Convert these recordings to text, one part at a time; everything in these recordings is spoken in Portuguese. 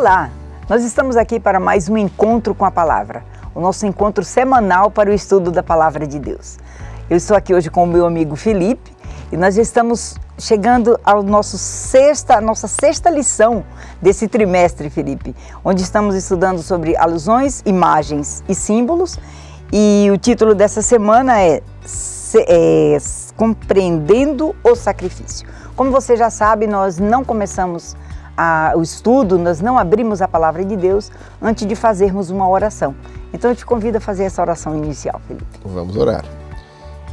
Olá, nós estamos aqui para mais um encontro com a palavra, o nosso encontro semanal para o estudo da palavra de Deus. Eu estou aqui hoje com o meu amigo Felipe e nós já estamos chegando à nossa sexta lição desse trimestre, Felipe, onde estamos estudando sobre alusões, imagens e símbolos, e o título dessa semana é Compreendendo o Sacrifício. Como você já sabe, nós não começamos o estudo, nós não abrimos a palavra de Deus antes de fazermos uma oração. Então eu te convido a fazer essa oração inicial, Felipe. Vamos orar.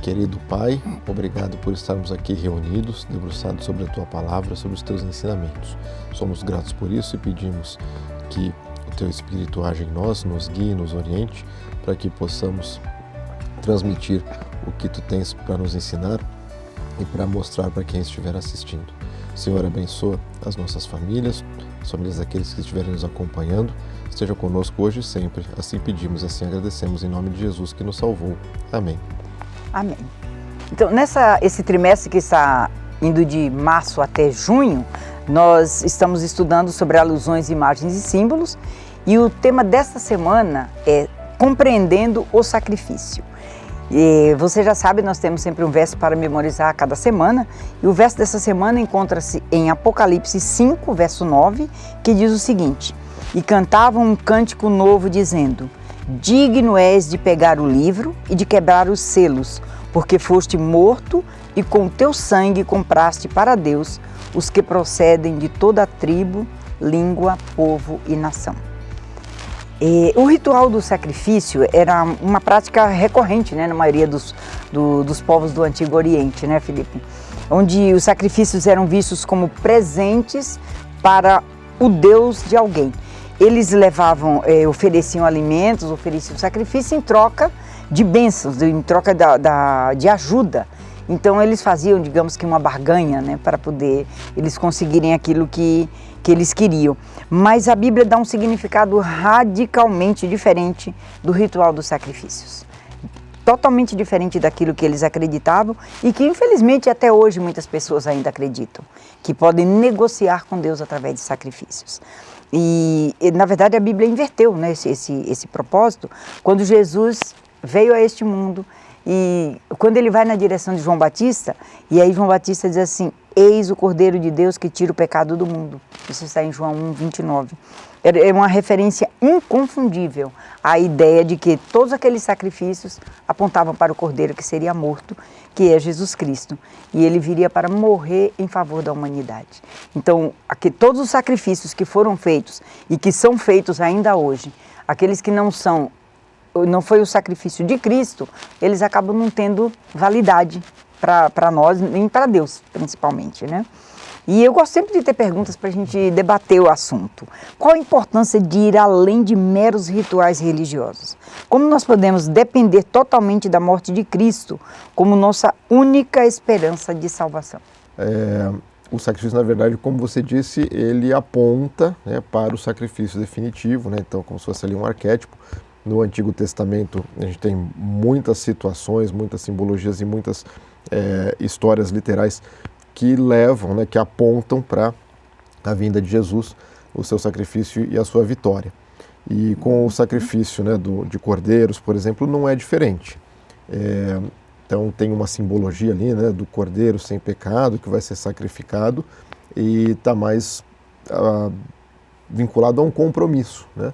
Querido Pai, obrigado por estarmos aqui reunidos, debruçados sobre a Tua Palavra, sobre os Teus ensinamentos. Somos gratos por isso e pedimos que o Teu Espírito age em nós, nos guie, nos oriente, para que possamos transmitir o que Tu tens para nos ensinar e para mostrar para quem estiver assistindo. Senhor, abençoa as nossas famílias, as famílias daqueles que estiverem nos acompanhando. Esteja conosco hoje e sempre. Assim pedimos, assim agradecemos em nome de Jesus que nos salvou. Amém. Amém. Então, esse trimestre que está indo de março até junho, nós estamos estudando sobre alusões, imagens e símbolos, e o tema desta semana é Compreendendo o Sacrifício. E você já sabe, nós temos sempre um verso para memorizar a cada semana, e o verso dessa semana encontra-se em Apocalipse 5, verso 9, que diz o seguinte: E cantavam um cântico novo dizendo: Digno és de pegar o livro e de quebrar os selos, porque foste morto e com teu sangue compraste para Deus os que procedem de toda a tribo, língua, povo e nação. O ritual do sacrifício era uma prática recorrente, né, na maioria dos povos do Antigo Oriente, né, Felipe? Onde os sacrifícios eram vistos como presentes para o Deus de alguém. Eles ofereciam alimentos, ofereciam sacrifício em troca de bênçãos, em troca de ajuda. Então eles faziam, digamos que uma barganha, né, para poder eles conseguirem aquilo que eles queriam. Mas a Bíblia dá um significado radicalmente diferente do ritual dos sacrifícios. Totalmente diferente daquilo que eles acreditavam e que infelizmente até hoje muitas pessoas ainda acreditam, que podem negociar com Deus através de sacrifícios. E na verdade a Bíblia inverteu, né, esse propósito quando Jesus veio a este mundo. E quando ele vai na direção de João Batista, e aí João Batista diz assim: Eis o Cordeiro de Deus que tira o pecado do mundo. Isso está em João 1, 29. É uma referência inconfundível à ideia de que todos aqueles sacrifícios apontavam para o Cordeiro que seria morto, que é Jesus Cristo. E ele viria para morrer em favor da humanidade. Então, todos os sacrifícios que foram feitos e que são feitos ainda hoje, aqueles que não foi o sacrifício de Cristo, eles acabam não tendo validade para nós, nem para Deus, principalmente, né? E eu gosto sempre de ter perguntas para a gente debater o assunto. Qual a importância de ir além de meros rituais religiosos? Como nós podemos depender totalmente da morte de Cristo como nossa única esperança de salvação? O sacrifício, na verdade, como você disse, ele aponta, né, para o sacrifício definitivo, né? Então, como se fosse ali um arquétipo. No Antigo Testamento a gente tem muitas situações, muitas simbologias e muitas histórias literais que levam, né, que apontam para a vinda de Jesus, o seu sacrifício e a sua vitória. E com o sacrifício, né, de cordeiros, por exemplo, não é diferente. Então tem uma simbologia ali, né, do cordeiro sem pecado que vai ser sacrificado e está mais vinculado a um compromisso, né?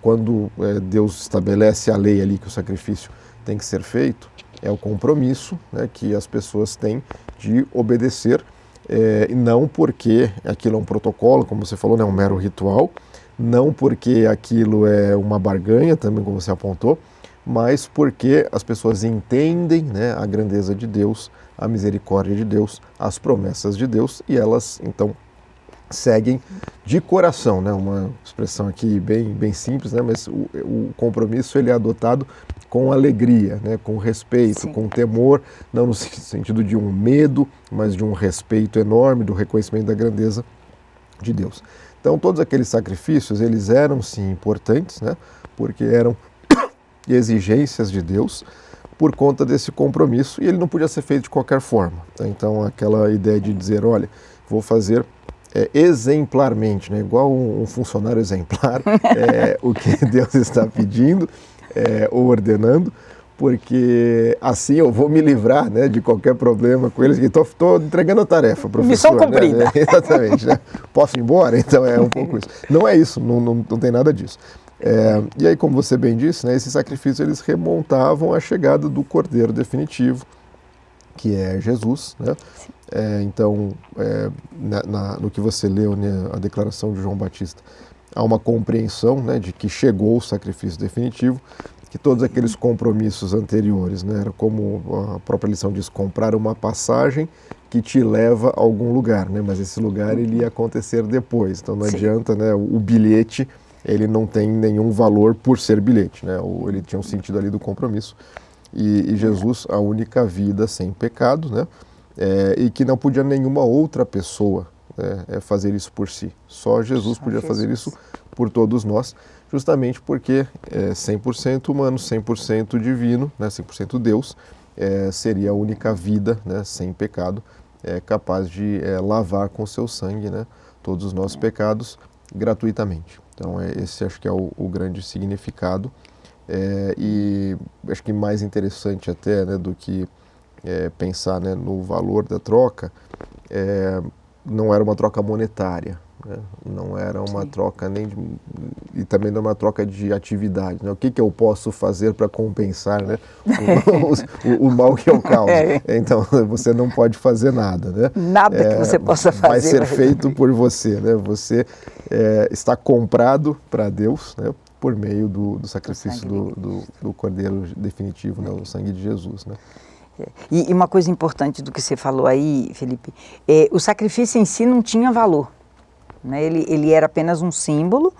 Quando Deus estabelece a lei ali que o sacrifício tem que ser feito, é o compromisso, né, que as pessoas têm de obedecer, e não porque aquilo é um protocolo, como você falou, né, um mero ritual, não porque aquilo é uma barganha, também como você apontou, mas porque as pessoas entendem, né, a grandeza de Deus, a misericórdia de Deus, as promessas de Deus, e elas então seguem de coração, né? Uma expressão aqui bem simples, né? Mas o compromisso ele é adotado com alegria, né? Com respeito, sim, com temor, não no sentido de um medo, mas de um respeito enorme, do reconhecimento da grandeza de Deus. Então todos aqueles sacrifícios, eles eram sim importantes, né? Porque eram exigências de Deus por conta desse compromisso e ele não podia ser feito de qualquer forma, tá? Então aquela ideia de dizer, olha, vou fazer exemplarmente, né, igual um funcionário exemplar, o que Deus está pedindo ou ordenando, porque assim eu vou me livrar, né, de qualquer problema com eles. Estou entregando a tarefa, professor. Missão cumprida. Né? Exatamente. Né? Posso ir embora? Então é um pouco isso. Não é isso, não tem nada disso. E aí, como você bem disse, né, esses sacrifícios eles remontavam a chegada do Cordeiro definitivo, que é Jesus. Né? Então, no que você leu, né, a declaração de João Batista, há uma compreensão, né, de que chegou o sacrifício definitivo, que todos aqueles compromissos anteriores, né, era como a própria lição diz, comprar uma passagem que te leva a algum lugar, né, mas esse lugar ele ia acontecer depois, então não adianta, né, o bilhete ele não tem nenhum valor por ser bilhete, né, ele tinha um sentido ali do compromisso, e Jesus, a única vida sem pecado, né, e que não podia nenhuma outra pessoa fazer isso por si, só Jesus podia fazer isso por todos nós, justamente porque 100% humano, 100% divino, né, 100% Deus, seria a única vida, né, sem pecado, capaz de lavar com seu sangue, né, todos os nossos pecados gratuitamente. Então esse acho que é o grande significado, e acho que mais interessante até, né, do que pensar, né, no valor da troca, não era uma troca monetária, né? Não era uma troca e também não era uma troca de atividade, né? O que eu posso fazer para compensar, né, o mal que eu causo? Então você não pode fazer nada, né? Nada que você possa fazer vai ser feito por você, né? Você está comprado para Deus, né, por meio do sacrifício do Cordeiro definitivo, né, o sangue de Jesus, né? E uma coisa importante do que você falou aí, Felipe, o sacrifício em si não tinha valor, né? Ele era apenas um símbolo,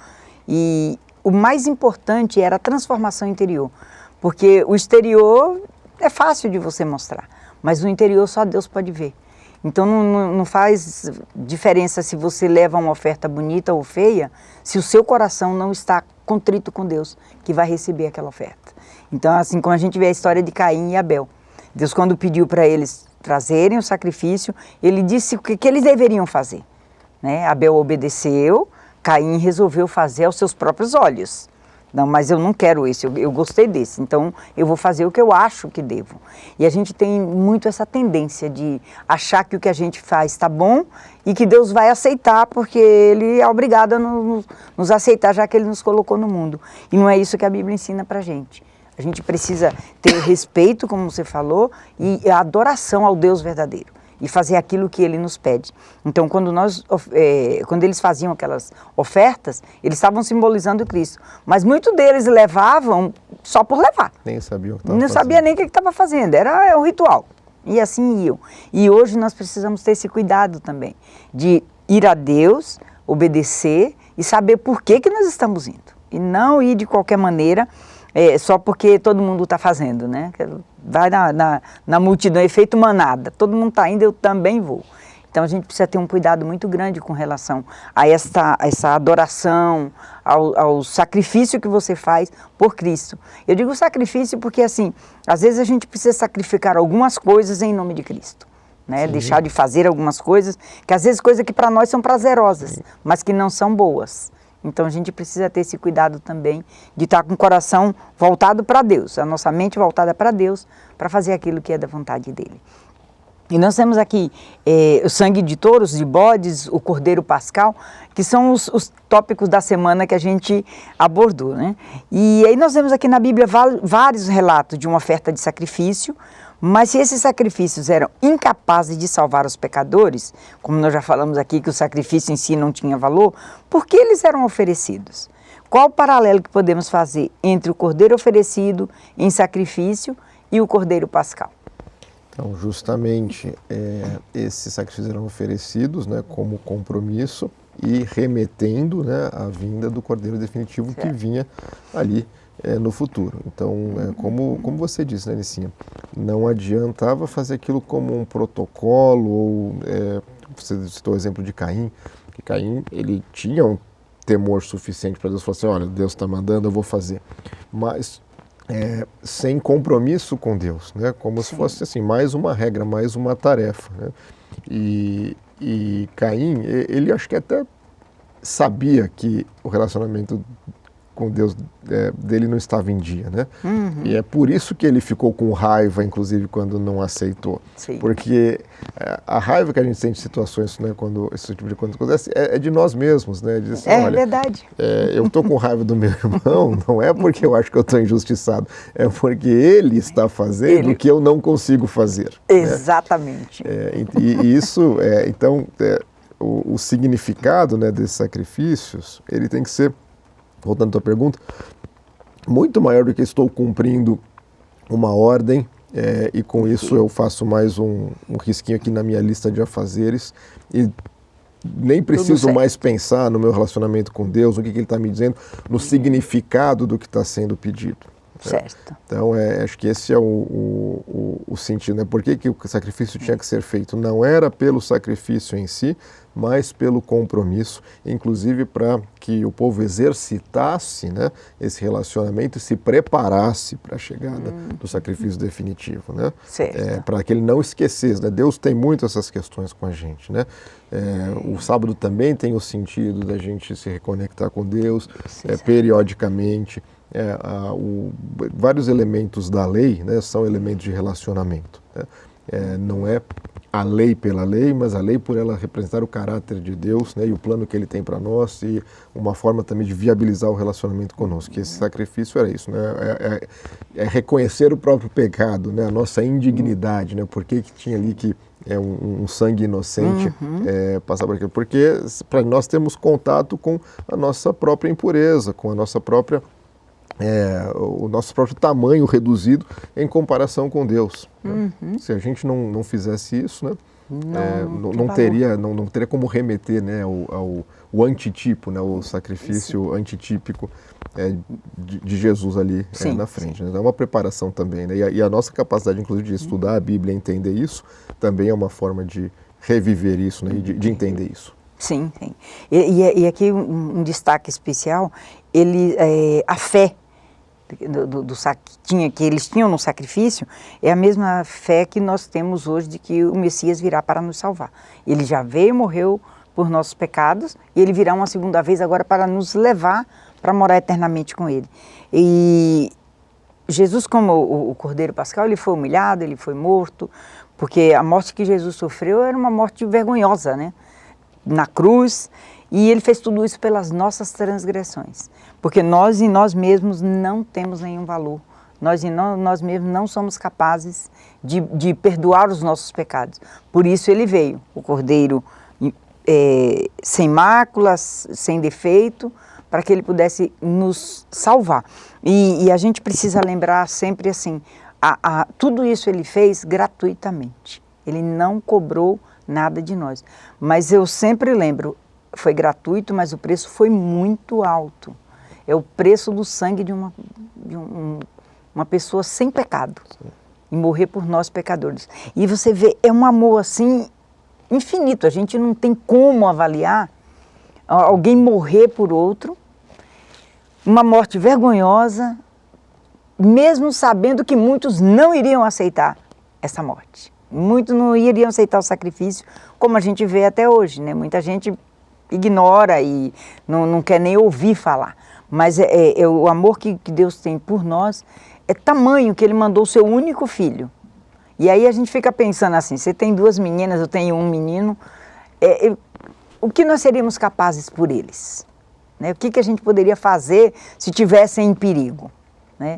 e o mais importante era a transformação interior, porque o exterior é fácil de você mostrar, mas o interior só Deus pode ver. Então não faz diferença se você leva uma oferta bonita ou feia, se o seu coração não está contrito com Deus, que vai receber aquela oferta. Então, assim como a gente vê a história de Caim e Abel, Deus, quando pediu para eles trazerem o sacrifício, ele disse o que eles deveriam fazer, né? Abel obedeceu, Caim resolveu fazer aos seus próprios olhos. Não, mas eu não quero esse, eu gostei desse, então eu vou fazer o que eu acho que devo. E a gente tem muito essa tendência de achar que o que a gente faz está bom e que Deus vai aceitar, porque Ele é obrigado a nos aceitar, já que Ele nos colocou no mundo. E não é isso que a Bíblia ensina para a gente. A gente precisa ter respeito, como você falou, e a adoração ao Deus verdadeiro. E fazer aquilo que Ele nos pede. Então, quando eles faziam aquelas ofertas, eles estavam simbolizando Cristo. Mas muitos deles levavam só por levar. Nem sabiam o que estavam fazendo. Não sabia nem o que estava fazendo, era o ritual. E assim iam. E hoje nós precisamos ter esse cuidado também, de ir a Deus, obedecer e saber por que nós estamos indo. E não ir de qualquer maneira, só porque todo mundo está fazendo, né? Vai na multidão, efeito manada, todo mundo está indo, eu também vou. Então a gente precisa ter um cuidado muito grande com relação a essa adoração, ao sacrifício que você faz por Cristo. Eu digo sacrifício porque, assim, às vezes a gente precisa sacrificar algumas coisas em nome de Cristo, né? Deixar de fazer algumas coisas, que às vezes coisas que para nós são prazerosas, mas que não são boas. Então a gente precisa ter esse cuidado também de estar com o coração voltado para Deus, a nossa mente voltada para Deus, para fazer aquilo que é da vontade dEle. E nós temos aqui o sangue de touros, de bodes, o cordeiro pascal, que são os tópicos da semana que a gente abordou, né? E aí nós vemos aqui na Bíblia vários relatos de uma oferta de sacrifício, mas se esses sacrifícios eram incapazes de salvar os pecadores, como nós já falamos aqui que o sacrifício em si não tinha valor, por que eles eram oferecidos? Qual o paralelo que podemos fazer entre o cordeiro oferecido em sacrifício e o cordeiro pascal? Então, justamente, esses sacrifícios eram oferecidos, né, como compromisso e remetendo, né, a vinda do Cordeiro definitivo que vinha ali no futuro. Então, como você disse, né, Nicinha, não adiantava fazer aquilo como um protocolo, ou você citou o exemplo de Caim, que Caim ele tinha um temor suficiente para Deus falar assim, olha, Deus está mandando, eu vou fazer. Mas sem compromisso com Deus, né? Como se fosse assim, mais uma regra, mais uma tarefa, né? E e Caim, ele acho que até sabia que o relacionamento com Deus dele não estava em dia, né? E é por isso que ele ficou com raiva, inclusive, quando não aceitou. Sim. Porque a raiva que a gente sente em situações, né, quando esse tipo de coisa acontece, é de nós mesmos, né? De dizer, olha, verdade. Eu estou com raiva do meu irmão, não é porque eu acho que eu estou injustiçado, é porque ele está fazendo o que eu não consigo fazer. Exatamente. Né? E isso, então, o significado, né, desses sacrifícios, ele tem que ser, voltando à tua pergunta, muito maior do que estou cumprindo uma ordem e com isso eu faço mais um risquinho aqui na minha lista de afazeres e nem preciso mais pensar no meu relacionamento com Deus, no que Ele está me dizendo, no significado do que está sendo pedido. Certo. Então, acho que esse é o sentido, né? Por que o sacrifício tinha que ser feito? Não era pelo sacrifício em si, mas pelo compromisso, inclusive para que o povo exercitasse, né, esse relacionamento e se preparasse para a chegada do sacrifício definitivo, né? Certo. Para que ele não esquecesse, né? Deus tem muito essas questões com a gente, né? O sábado também tem o sentido da gente se reconectar com Deus periodicamente. Vários elementos da lei, né, são elementos de relacionamento. Né? Não é a lei pela lei, mas a lei por ela representar o caráter de Deus, né, e o plano que Ele tem para nós e uma forma também de viabilizar o relacionamento conosco. Que esse sacrifício era isso, né? É reconhecer o próprio pecado, né, a nossa indignidade, né, por que tinha ali que um sangue inocente passar por aquilo. Porque para nós temos contato com a nossa própria impureza, com a nossa própria o nosso próprio tamanho reduzido em comparação com Deus. Né? Se a gente não fizesse isso, né, não teria como remeter, né, o antitipo, né, o sacrifício antitípico de Jesus ali na frente. Né? Então é uma preparação também. Né? E a nossa capacidade, inclusive, de estudar a Bíblia e entender isso, também é uma forma de reviver isso, né, e de entender isso. Sim, sim. E aqui um destaque especial, a fé que eles tinham no sacrifício é a mesma fé que nós temos hoje de que o Messias virá para nos salvar. Ele já veio e morreu por nossos pecados e ele virá uma segunda vez agora para nos levar para morar eternamente com ele. E Jesus, como o Cordeiro Pascal, ele foi humilhado, ele foi morto, porque a morte que Jesus sofreu era uma morte vergonhosa, né? Na cruz, e ele fez tudo isso pelas nossas transgressões, porque nós em nós mesmos não temos nenhum valor, nós em nós mesmos não somos capazes de perdoar os nossos pecados, por isso ele veio, o Cordeiro sem máculas, sem defeito, para que ele pudesse nos salvar. E a gente precisa lembrar sempre assim, tudo isso ele fez gratuitamente, ele não cobrou nada de nós. Mas eu sempre lembro, foi gratuito, mas o preço foi muito alto. É o preço do sangue de uma pessoa sem pecado. Sim. E morrer por nós pecadores. E você vê, é um amor assim infinito. A gente não tem como avaliar alguém morrer por outro, uma morte vergonhosa, mesmo sabendo que muitos não iriam aceitar essa morte. Muitos não iriam aceitar o sacrifício, como a gente vê até hoje, né? Muita gente ignora e não quer nem ouvir falar. Mas o amor que Deus tem por nós é tamanho que Ele mandou o seu único filho. E aí a gente fica pensando assim, você tem 2 meninas, eu tenho um menino, o que nós seríamos capazes por eles? Né? O que a gente poderia fazer se tivessem em perigo? Né?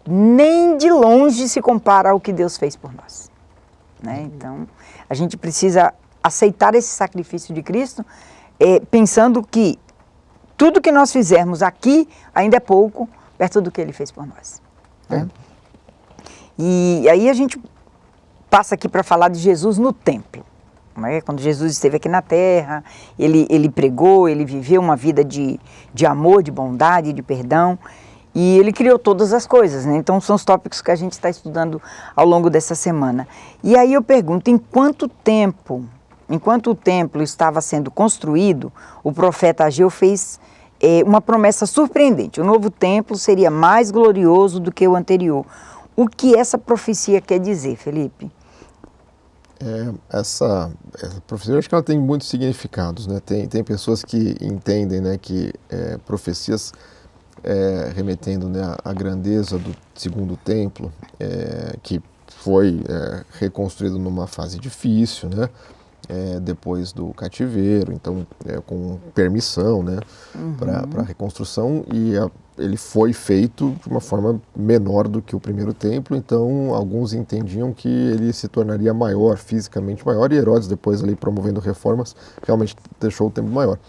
Nem de longe se compara ao que Deus fez por nós. Né? Então, a gente precisa aceitar esse sacrifício de Cristo, pensando que tudo que nós fizermos aqui ainda é pouco, perto do que Ele fez por nós. Né? E aí a gente passa aqui para falar de Jesus no templo. Né? Quando Jesus esteve aqui na terra, ele pregou, ele viveu uma vida de amor, de bondade, de perdão. E ele criou todas as coisas, né? Então são os tópicos que a gente está estudando ao longo dessa semana. E aí eu pergunto, enquanto o templo estava sendo construído, o profeta Ageu fez uma promessa surpreendente. O novo templo seria mais glorioso do que o anterior. O que essa profecia quer dizer, Felipe? Essa profecia, eu acho que ela tem muitos significados, né? Tem pessoas que entendem, né, que profecias remetendo, né, à grandeza do segundo templo, que foi reconstruído numa fase difícil, né? Depois do cativeiro, então com permissão, né, para a reconstrução, e ele foi feito de uma forma menor do que o primeiro templo, então alguns entendiam que ele se tornaria maior, fisicamente maior, e Herodes depois ali promovendo reformas, realmente deixou o templo maior.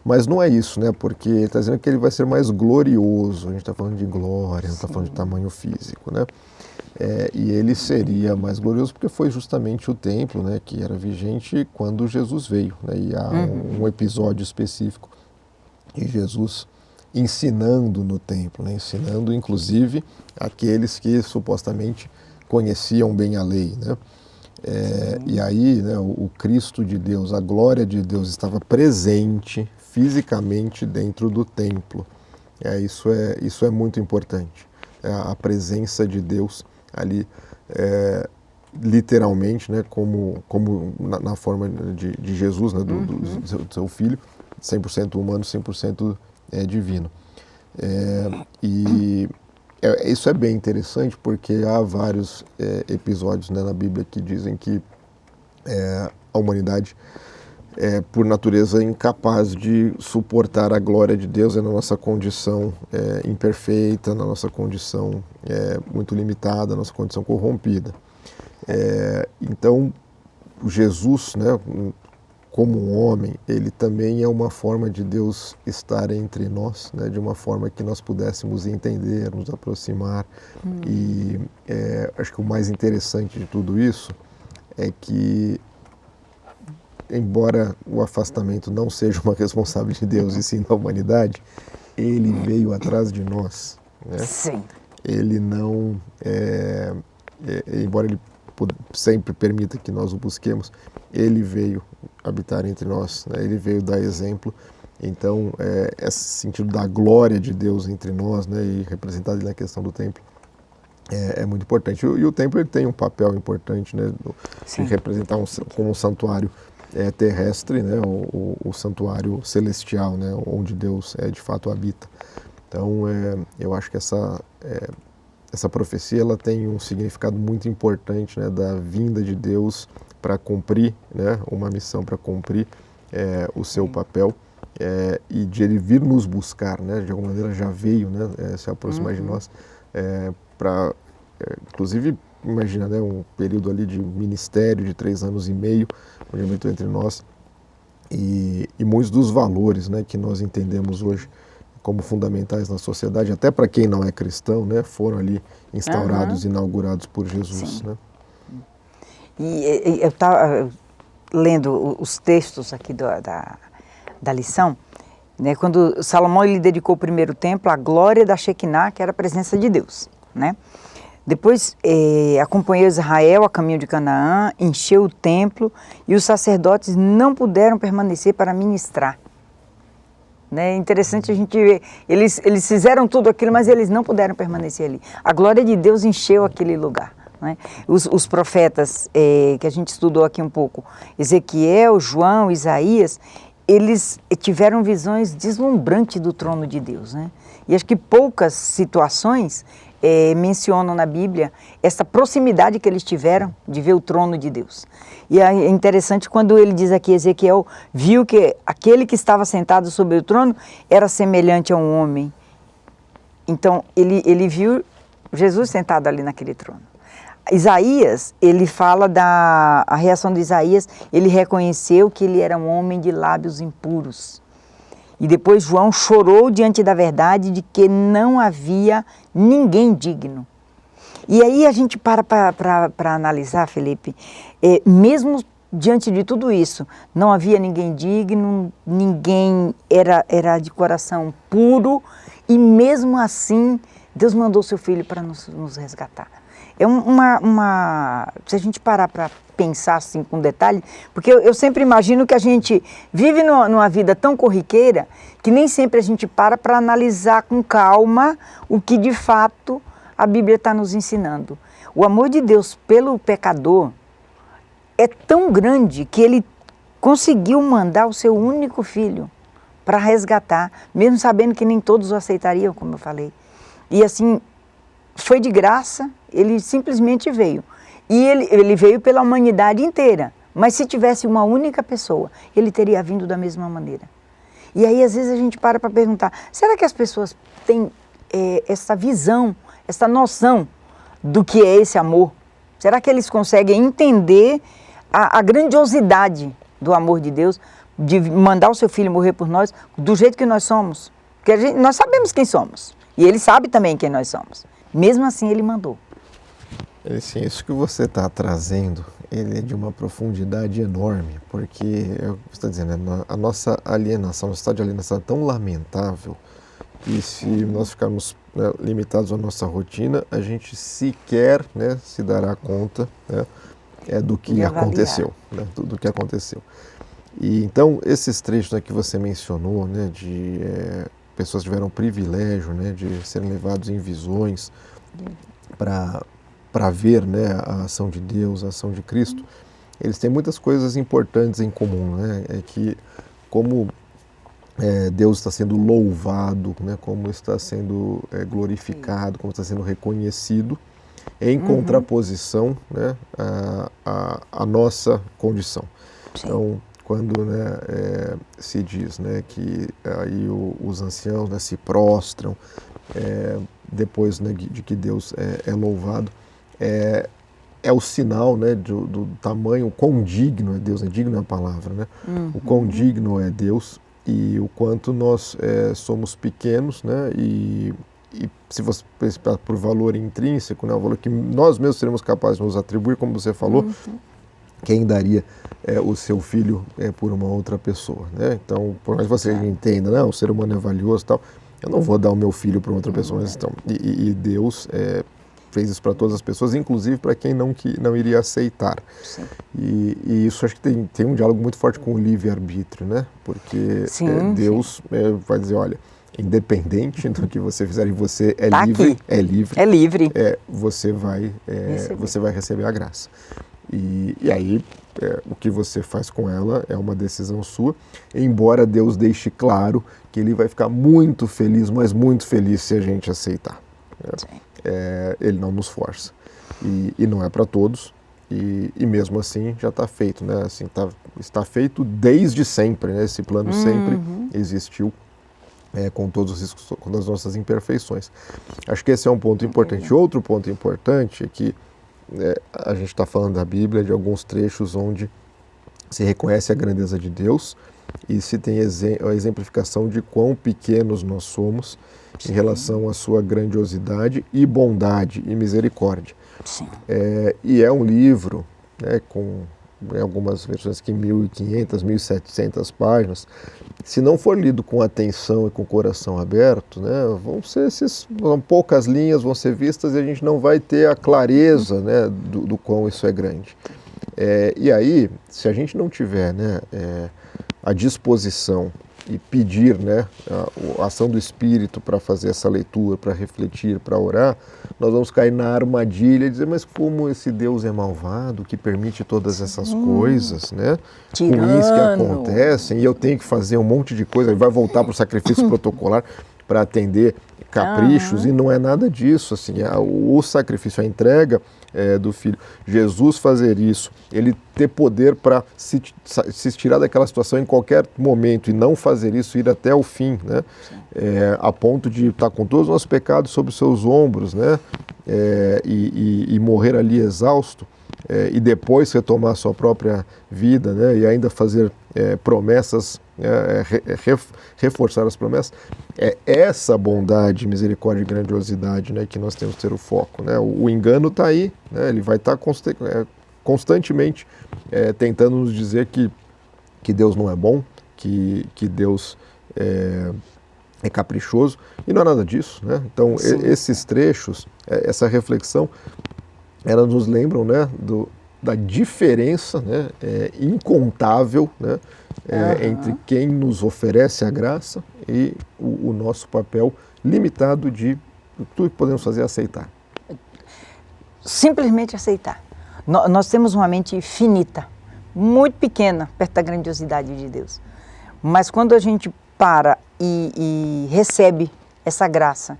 Mas não é isso, né, porque ele está dizendo que ele vai ser mais glorioso, a gente está falando de glória, não está falando de tamanho físico, né? E ele seria mais glorioso porque foi justamente o templo, né, que era vigente quando Jesus veio, né, e há um episódio específico de Jesus ensinando no templo, né, ensinando inclusive aqueles que supostamente conheciam bem a lei, né? E aí, né, o Cristo de Deus, a glória de Deus estava presente fisicamente dentro do templo. Isso é muito importante, a presença de Deus ali, literalmente, né, como na forma de Jesus, né, do seu filho, 100% humano, 100% divino. Isso é bem interessante porque há vários episódios, né, na Bíblia que dizem que a humanidade por natureza incapaz de suportar a glória de Deus na nossa condição imperfeita, na nossa condição muito limitada, na nossa condição corrompida. Então, Jesus, né, como um homem, ele também é uma forma de Deus estar entre nós, né, de uma forma que nós pudéssemos entender, nos aproximar. E acho que o mais interessante de tudo isso é que, embora o afastamento não seja uma responsabilidade de Deus e sim da humanidade, ele veio atrás de nós, né? Sim. Ele não, embora ele sempre permita que nós o busquemos, ele veio habitar entre nós, né? Ele veio dar exemplo. Então, esse sentido da glória de Deus entre nós, né, e representado na questão do templo, é muito importante. E o templo ele tem um papel importante, né, de representar como um santuário terrestre, né, o santuário celestial, né, onde Deus de fato habita. Então, eu acho que essa profecia ela tem um significado muito importante, né, da vinda de Deus para cumprir, né, uma missão, para cumprir o seu papel, e de ele vir nos buscar, né, de alguma maneira já veio, né, se aproximar de nós, para, inclusive, imagina, né, um período ali de ministério de 3 anos e meio, onde ele entrou entre nós, e muitos dos valores, né, que nós entendemos hoje como fundamentais na sociedade, até para quem não é cristão, né, foram ali instaurados, inaugurados por Jesus, né? E eu estava lendo os textos aqui da lição, né, quando Salomão ele dedicou o primeiro templo à glória da Shekinah, que era a presença de Deus, né? Depois acompanhou Israel a caminho de Canaã, encheu o templo e os sacerdotes não puderam permanecer para ministrar. É interessante a gente ver, eles fizeram tudo aquilo, mas eles não puderam permanecer ali. A glória de Deus encheu aquele lugar, né? Os profetas que a gente estudou aqui um pouco, Ezequiel, João, Isaías, eles tiveram visões deslumbrantes do trono de Deus, né? E acho que poucas situações mencionam na Bíblia essa proximidade que eles tiveram de ver o trono de Deus. E é interessante quando ele diz aqui, Ezequiel viu que aquele que estava sentado sobre o trono era semelhante a um homem. Então, ele viu Jesus sentado ali naquele trono. Isaías, ele fala a reação de Isaías, ele reconheceu que ele era um homem de lábios impuros. E depois João chorou diante da verdade de que não havia ninguém digno. E aí a gente para analisar, Felipe, mesmo diante de tudo isso, não havia ninguém digno, ninguém era de coração puro, e mesmo assim Deus mandou seu Filho para nos resgatar. Se a gente parar para pensar assim com detalhe, porque eu sempre imagino que a gente vive numa vida tão corriqueira que nem sempre a gente para analisar com calma o que de fato a Bíblia está nos ensinando. O amor de Deus pelo pecador é tão grande que ele conseguiu mandar o seu único filho para resgatar, mesmo sabendo que nem todos o aceitariam, como eu falei. E assim, foi de graça, ele simplesmente veio. E ele veio pela humanidade inteira, mas se tivesse uma única pessoa, ele teria vindo da mesma maneira. E aí às vezes a gente para perguntar, será que as pessoas têm essa visão, essa noção do que é esse amor? Será que eles conseguem entender a grandiosidade do amor de Deus, de mandar o seu filho morrer por nós, do jeito que nós somos? Porque nós sabemos quem somos, e ele sabe também quem nós somos. Mesmo assim, ele mandou. Sim, isso que você está trazendo, ele é de uma profundidade enorme, porque, você está dizendo, a nossa alienação, o estado de alienação é tão lamentável, que se nós ficarmos, né, limitados à nossa rotina, a gente sequer, né, se dará conta, né, do que aconteceu, né, do que aconteceu. E então, esses trechos, né, que você mencionou, né, de pessoas que tiveram o privilégio, né, de serem levados em visões para ver, né, a ação de Deus, a ação de Cristo, eles têm muitas coisas importantes em comum, né? É que como Deus está sendo louvado, né, como está sendo glorificado, como está sendo reconhecido, em contraposição, né, à nossa condição. Sim. Então, quando, né, se diz, né, que aí os anciãos, né, se prostram, depois, né, de que Deus é louvado, é o sinal, né, do tamanho, o quão digno é Deus, né? Digno é a palavra, né? O quão digno é Deus e o quanto nós somos pequenos, né? E se você pensar por valor intrínseco, né, o valor que nós mesmos seremos capazes de nos atribuir, como você falou, quem daria o seu filho por uma outra pessoa, né? Então, por mais que você entenda, não, o ser humano é valioso e tal, eu não vou dar o meu filho para outra pessoa, mas, então, e Deus fez isso para todas as pessoas, inclusive para quem não iria aceitar. E isso acho que tem um diálogo muito forte com o livre-arbítrio, né? Porque Deus vai dizer, olha, independente do que você fizer e você tá livre, aqui. é livre, você vai receber a graça. E aí, o que você faz com ela é uma decisão sua, embora Deus deixe claro que Ele vai ficar muito feliz, mas muito feliz se a gente aceitar. Né? Ele não nos força. E não é para todos, e mesmo assim já está feito. Né? Assim, está feito desde sempre, né? Esse plano sempre existiu, com todos os riscos, com as nossas imperfeições. Acho que esse é um ponto importante. Outro ponto importante é que a gente está falando da Bíblia, de alguns trechos onde se reconhece a grandeza de Deus e se tem a exemplificação de quão pequenos nós somos em relação à sua grandiosidade e bondade e misericórdia. E é um livro, né, com algumas versões que 1.500, 1.700 páginas. Se não for lido com atenção e com o coração aberto, né, vão poucas linhas vão ser vistas e a gente não vai ter a clareza, né, do quão isso é grande. E aí, se a gente não tiver, né, a disposição e pedir, né, a ação do Espírito para fazer essa leitura, para refletir, para orar, nós vamos cair na armadilha e dizer, mas como esse Deus é malvado, que permite todas essas coisas, né, ruins que acontecem, e eu tenho que fazer um monte de coisa, e vai voltar para o sacrifício protocolar para atender caprichos, e não é nada disso, assim, o sacrifício, a entrega do Filho, Jesus fazer isso, ele ter poder para se tirar daquela situação em qualquer momento e não fazer isso, ir até o fim, né? A ponto de estar com todos os nossos pecados sobre os seus ombros, né? E morrer ali exausto, e depois retomar a sua própria vida, né? E ainda fazer promessas, reforçar as promessas. É essa bondade, misericórdia e grandiosidade, né, que nós temos que ter o foco. Né? O engano está aí, né? Ele vai estar constantemente tentando nos dizer que Deus não é bom, que Deus é caprichoso, e não é nada disso. Né? Então, esses trechos, essa reflexão, elas nos lembram, né, da diferença, né, incontável, né, entre quem nos oferece a graça e o nosso papel limitado de tudo que podemos fazer é aceitar. Simplesmente aceitar. Nós temos uma mente finita, muito pequena, perto da grandiosidade de Deus. Mas quando a gente para e recebe essa graça,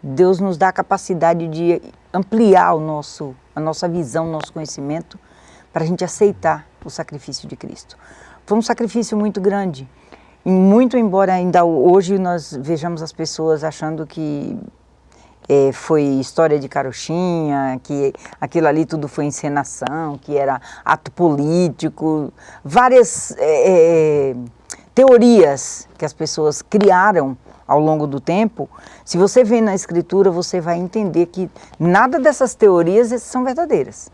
Deus nos dá a capacidade de ampliar a nossa visão, o nosso conhecimento, para a gente aceitar o sacrifício de Cristo. Foi um sacrifício muito grande. E muito embora ainda hoje nós vejamos as pessoas achando que foi história de carochinha, que aquilo ali tudo foi encenação, que era ato político, várias teorias que as pessoas criaram ao longo do tempo. Se você vê na Escritura, você vai entender que nada dessas teorias são verdadeiras.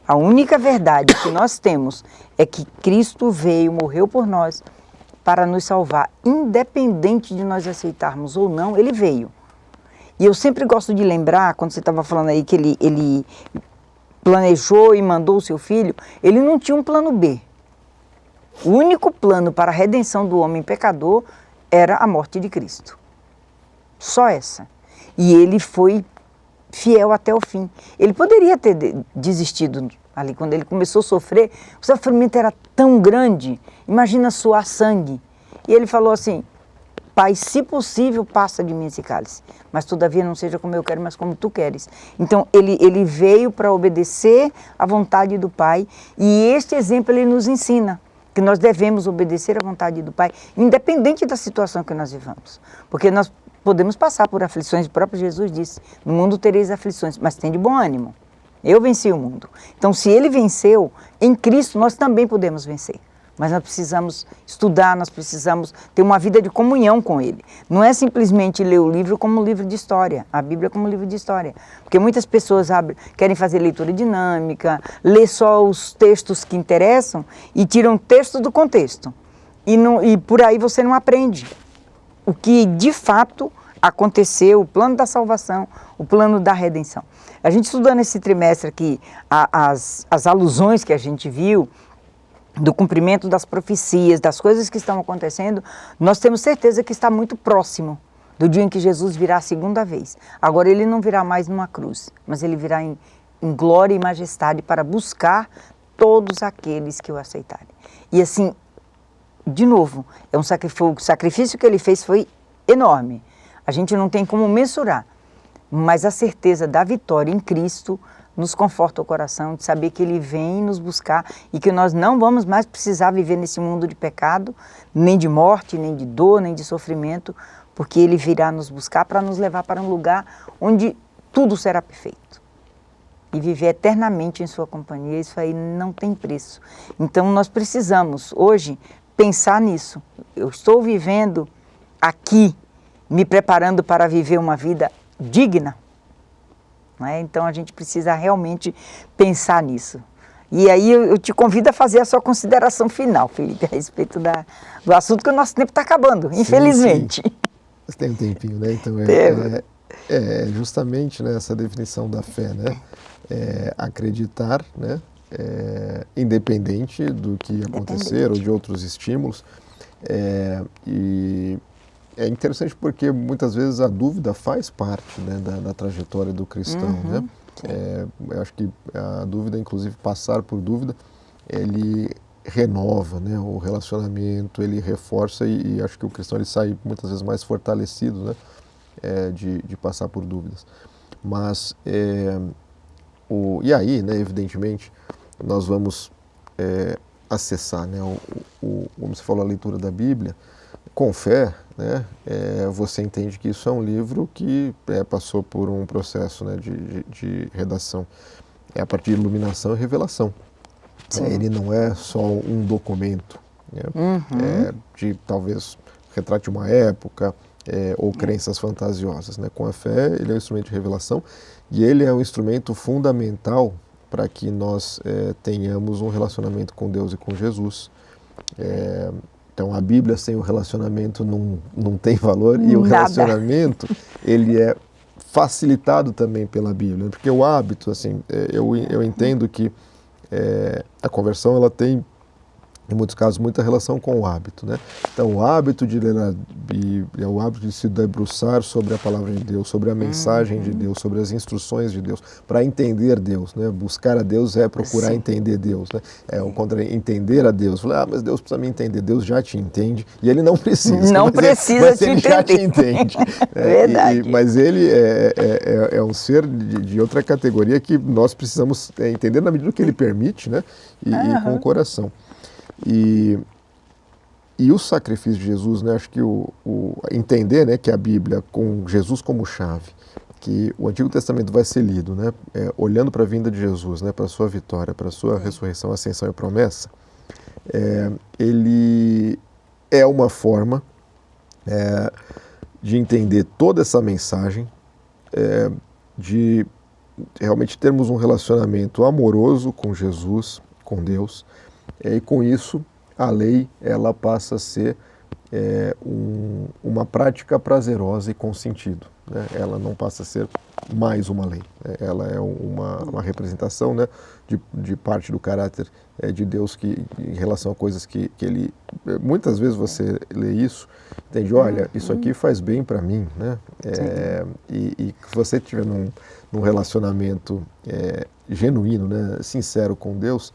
A única verdade que nós temos é que Cristo veio, morreu por nós para nos salvar. Independente de nós aceitarmos ou não, Ele veio. E eu sempre gosto de lembrar, quando você estava falando aí que ele planejou e mandou o seu filho, ele não tinha um plano B. O único plano para a redenção do homem pecador era a morte de Cristo. Só essa. E ele foi fiel até o fim. Ele poderia ter desistido ali, quando ele começou a sofrer, o sofrimento era tão grande, imagina suar sangue. E ele falou assim: Pai, se possível, passa de mim esse cálice, mas todavia não seja como eu quero, mas como tu queres. Então ele veio para obedecer à vontade do Pai, e este exemplo ele nos ensina que nós devemos obedecer à vontade do Pai, independente da situação que nós vivamos. Porque nós podemos passar por aflições, o próprio Jesus disse: no mundo tereis aflições, mas tem de bom ânimo. Eu venci o mundo. Então, se ele venceu, em Cristo nós também podemos vencer. Mas nós precisamos estudar, nós precisamos ter uma vida de comunhão com Ele. Não é simplesmente ler o livro como um livro de história, a Bíblia como um livro de história. Porque muitas pessoas querem fazer leitura dinâmica, ler só os textos que interessam e tiram textos do contexto. E por aí você não aprende o que de fato aconteceu, o plano da salvação, o plano da redenção. A gente estudando esse trimestre aqui, as alusões que a gente viu, do cumprimento das profecias, das coisas que estão acontecendo, nós temos certeza que está muito próximo do dia em que Jesus virá a segunda vez. Agora ele não virá mais numa cruz, mas ele virá em glória e majestade para buscar todos aqueles que o aceitarem. E assim, de novo, o sacrifício que ele fez foi enorme. A gente não tem como mensurar, mas a certeza da vitória em Cristo nos conforta o coração de saber que Ele vem nos buscar e que nós não vamos mais precisar viver nesse mundo de pecado, nem de morte, nem de dor, nem de sofrimento, porque Ele virá nos buscar para nos levar para um lugar onde tudo será perfeito. E viver eternamente em sua companhia, isso aí não tem preço. Então nós precisamos hoje pensar nisso. Eu estou vivendo aqui, me preparando para viver uma vida digna. Então a gente precisa realmente pensar nisso. E aí eu te convido a fazer a sua consideração final, Felipe, a respeito do assunto, que o nosso tempo está acabando, infelizmente. Sim. Tem um tempinho, né? Então justamente, né, essa definição da fé, né? Acreditar, né? Independente do que acontecer ou de outros estímulos. E é interessante porque muitas vezes a dúvida faz parte, né, da trajetória do cristão, né? Eu acho que a dúvida, inclusive passar por dúvida, ele renova, né, o relacionamento, ele reforça e acho que o cristão ele sai muitas vezes mais fortalecido, né, de passar por dúvidas. Mas, e aí, né, evidentemente, nós vamos acessar, né, como você falou, a leitura da Bíblia, com fé, né, você entende que isso é um livro que passou por um processo, né, de redação. É a partir de iluminação e revelação. Ele não é só um documento, né, de talvez retrate uma época ou crenças fantasiosas. Né. Com a fé, ele é um instrumento de revelação e ele é um instrumento fundamental para que nós tenhamos um relacionamento com Deus e com Jesus. Então, a Bíblia sem o relacionamento não tem valor e o relacionamento, ele é facilitado também pela Bíblia, porque o hábito, assim, eu entendo que a conversão, ela tem em muitos casos, muita relação com o hábito, né? Então, o hábito de ler a Bíblia, o hábito de se debruçar sobre a palavra de Deus, sobre a mensagem de Deus, sobre as instruções de Deus, para entender Deus, né? Buscar a Deus é procurar entender Deus, né? É o contra entender a Deus. Falar, mas Deus precisa me entender. Deus já te entende e Ele não precisa. Não precisa te Ele entender. já te entende. Verdade. Mas Ele é um ser de outra categoria que nós precisamos entender na medida que Ele permite, né? E com o coração. E o sacrifício de Jesus, né, acho que entender, né, que a Bíblia, com Jesus como chave, que o Antigo Testamento vai ser lido, né, olhando para a vinda de Jesus, né, para a sua vitória, para a sua ressurreição, ascensão e promessa, ele é uma forma de entender toda essa mensagem, de realmente termos um relacionamento amoroso com Jesus, com Deus, e com isso a lei ela passa a ser uma prática prazerosa e com sentido, né? Ela não passa a ser mais uma lei, né? Ela é uma representação, né, de parte do caráter de Deus em relação a coisas que Ele... Muitas vezes você lê isso, entende, olha, isso aqui faz bem para mim, né? E se você estiver num relacionamento genuíno, né, sincero com Deus,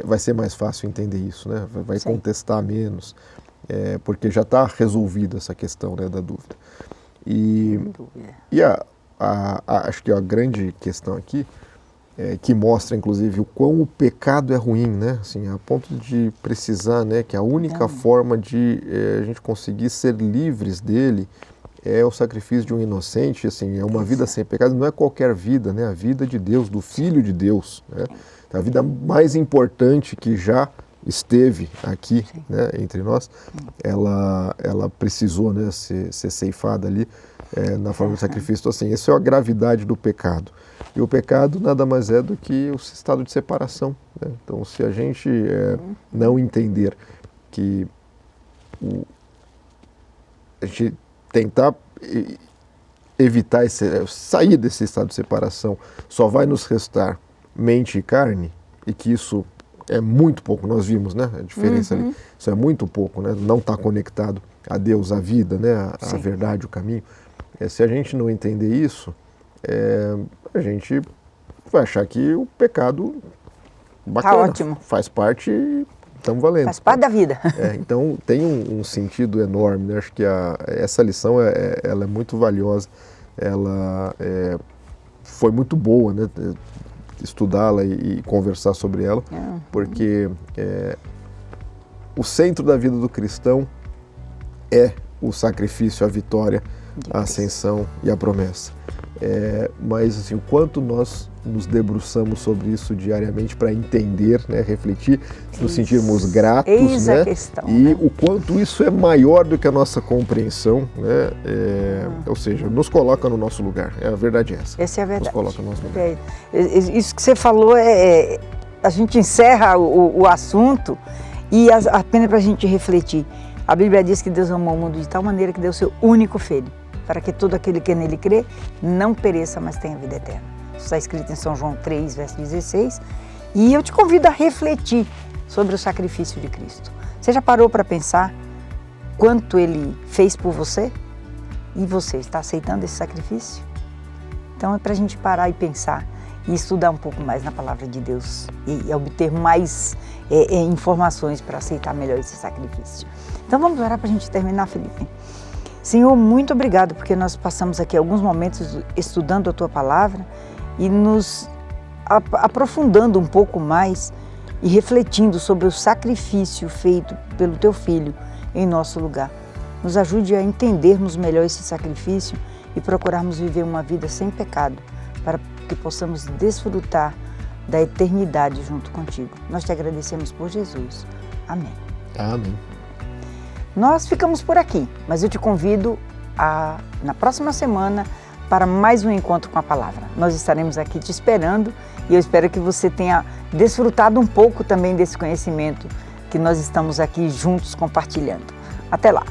vai ser mais fácil entender isso, né? Vai contestar menos, porque já está resolvida essa questão, né, da dúvida. E acho que a grande questão aqui, que mostra inclusive o quão o pecado é ruim, né? Assim, a ponto de precisar, né, que a única forma de a gente conseguir ser livres dele é o sacrifício de um inocente, assim, é uma vida sem pecado, não é qualquer vida, né? A vida de Deus, do Filho de Deus, né? A vida mais importante que já esteve aqui, né, entre nós, ela precisou, né, ser ceifada ali na forma de sacrifício. Então, assim, essa é a gravidade do pecado. E o pecado nada mais é do que o estado de separação, né? Então, se a gente não entender que a gente tentar evitar sair desse estado de separação só vai nos restar mente e carne, e que isso é muito pouco, nós vimos, né, a diferença ali, isso é muito pouco, né, não está conectado a Deus, a vida, né, a verdade, o caminho. Se a gente não entender isso, a gente vai achar que o pecado bacana, tá ótimo, faz parte e estamos valendo. Faz parte da vida. Então tem um sentido enorme, né? Acho que essa lição ela é muito valiosa, ela foi muito boa, né? Estudá-la e conversar sobre ela, porque o centro da vida do cristão é o sacrifício, a vitória, a ascensão e a promessa. Mas assim, o quanto nós nos debruçamos sobre isso diariamente para entender, né, refletir, nos sentirmos gratos, né, questão, e o quanto isso é maior do que a nossa compreensão, né, ou seja, nos coloca no nosso lugar. A verdade é essa. Essa é a verdade. Nos coloca no nosso lugar. Isso que você falou a gente encerra o assunto e apenas para a gente refletir. A Bíblia diz que Deus amou o mundo de tal maneira que deu o seu único filho, para que todo aquele que nele crê não pereça, mas tenha vida eterna. Isso está escrito em São João 3, verso 16. E eu te convido a refletir sobre o sacrifício de Cristo. Você já parou para pensar quanto Ele fez por você? E você está aceitando esse sacrifício? Então é para a gente parar e pensar e estudar um pouco mais na Palavra de Deus e obter mais informações para aceitar melhor esse sacrifício. Então vamos orar para a gente terminar, Felipe. Senhor, muito obrigado, porque nós passamos aqui alguns momentos estudando a Tua Palavra e nos aprofundando um pouco mais e refletindo sobre o sacrifício feito pelo Teu Filho em nosso lugar. Nos ajude a entendermos melhor esse sacrifício e procurarmos viver uma vida sem pecado, para que possamos desfrutar da eternidade junto contigo. Nós te agradecemos por Jesus. Amém. Amém. Nós ficamos por aqui, mas eu te convido na próxima semana para mais um encontro com a palavra. Nós estaremos aqui te esperando e eu espero que você tenha desfrutado um pouco também desse conhecimento que nós estamos aqui juntos compartilhando. Até lá!